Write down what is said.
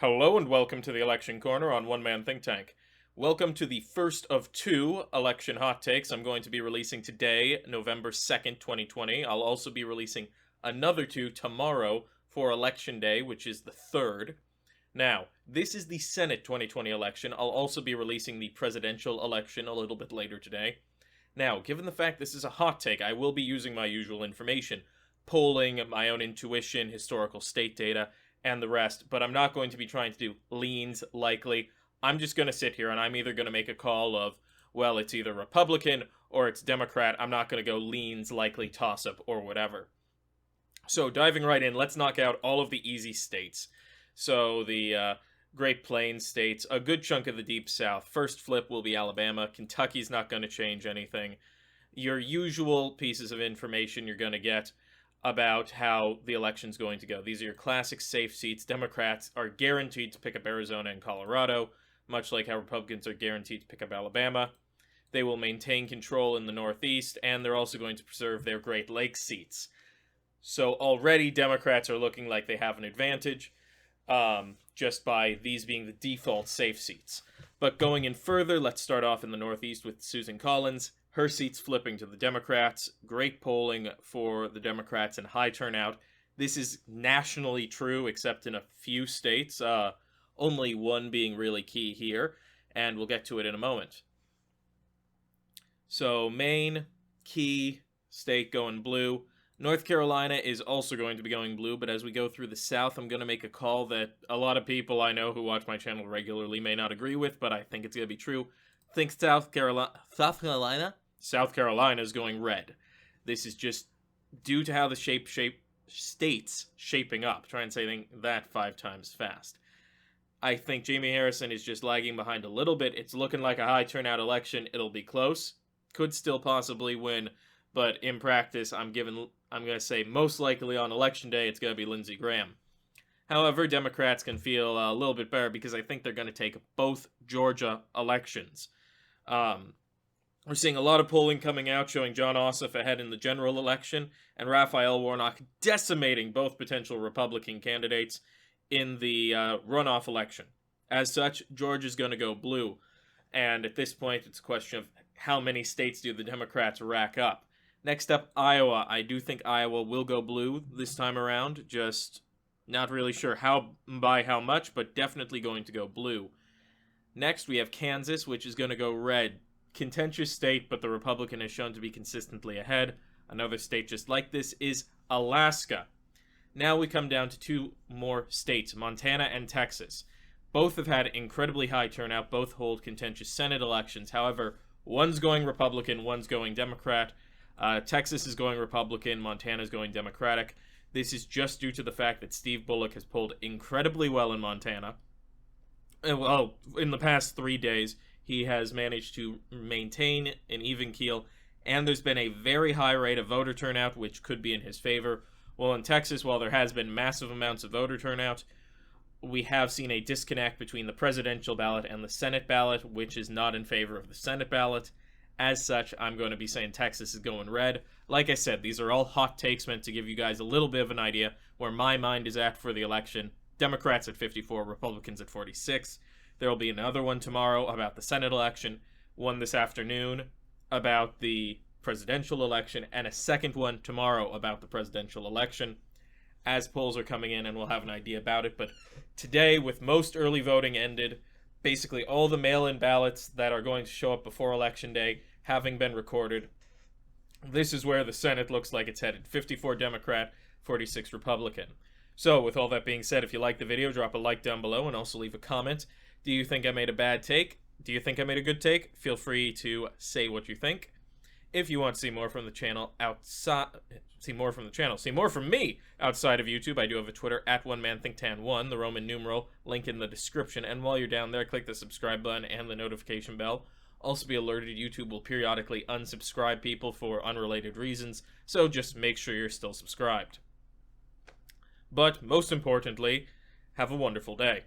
Hello and welcome to the Election Corner on One Man Think Tank. Welcome to the first of two election hot takes I'm going to be releasing today, November 2nd, 2020. I'll also be releasing another two tomorrow for Election Day, which is the 3rd. Now, this is the Senate 2020 election. I'll also be releasing the presidential election a little bit later today. Now, given the fact this is a hot take, I will be using my usual information, polling, my own intuition, historical state data, and the rest, but I'm not going to be trying to do leans, likely. I'm just going to sit here and I'm either going to make a call of, well, it's either Republican or it's Democrat. I'm not going to go leans, likely, toss-up, or whatever. So diving right in, let's knock out all of the easy states. So the Great Plains states, a good chunk of the Deep South. First flip will be Alabama. Kentucky's not going to change anything. Your usual pieces of information you're going to get about how the election's going to go. These are your classic safe seats. Democrats are guaranteed to pick up Arizona and Colorado, much like how Republicans are guaranteed to pick up Alabama. They will maintain control in the Northeast, and they're also going to preserve their Great Lakes seats. So already Democrats are looking like they have an advantage, just by these being the default safe seats. But going in further, let's start off in the Northeast with Susan Collins. Her seat's flipping to the Democrats. Great polling for the Democrats and high turnout. This is nationally true, except in a few states. Only one being really key here, and we'll get to it in a moment. So Maine, key state going blue. North Carolina is also going to be going blue, but as we go through the South, I'm going to make a call that a lot of people I know who watch my channel regularly may not agree with, but I think it's going to be true. Think South Carolina is going red. This is just due to how the state's shaping up. Try and say that 5 times fast. I think Jamie Harrison is just lagging behind a little bit. It's looking like a high turnout election. It'll be close. Could still possibly win, but in practice, I'm going to say most likely on election day, it's going to be Lindsey Graham. However, Democrats can feel a little bit better because I think they're going to take both Georgia elections. We're seeing a lot of polling coming out showing John Ossoff ahead in the general election and Raphael Warnock decimating both potential Republican candidates in the runoff election. As such, Georgia's going to go blue. And at this point, it's a question of how many states do the Democrats rack up. Next up, Iowa. I do think Iowa will go blue this time around. Just not really sure by how much, but definitely going to go blue. Next, we have Kansas, which is going to go red. Contentious state, but the Republican has shown to be consistently ahead. Another state just like this is Alaska. Now we come down to two more states, Montana and Texas. Both have had incredibly high turnout, both hold contentious Senate elections. However, one's going Republican, one's going Democrat. Texas is going Republican, Montana is going Democratic. This is just due to the fact that Steve Bullock has polled incredibly well in Montana. Well, in the past 3 days, he has managed to maintain an even keel, and there's been a very high rate of voter turnout, which could be in his favor. Well, in Texas, while there has been massive amounts of voter turnout, we have seen a disconnect between the presidential ballot and the Senate ballot, which is not in favor of the Senate ballot. As such, I'm going to be saying Texas is going red. Like I said, these are all hot takes meant to give you guys a little bit of an idea where my mind is at for the election. Democrats at 54, Republicans at 46. There will be another one tomorrow about the Senate election, one this afternoon about the presidential election, and a second one tomorrow about the presidential election as polls are coming in, and we'll have an idea about it. But today, with most early voting ended, basically all the mail-in ballots that are going to show up before Election Day having been recorded, this is where the Senate looks like it's headed. 54 Democrat, 46 Republican. So, with all that being said, if you like the video, drop a like down below and also leave a comment. Do you think I made a bad take? Do you think I made a good take? Feel free to say what you think. If you want to see more from the channel see more from me outside of YouTube, I do have a Twitter at OneManThinkTan1, the Roman numeral, link in the description. And while you're down there, click the subscribe button and the notification bell. Also be alerted, YouTube will periodically unsubscribe people for unrelated reasons, so just make sure you're still subscribed. But most importantly, have a wonderful day.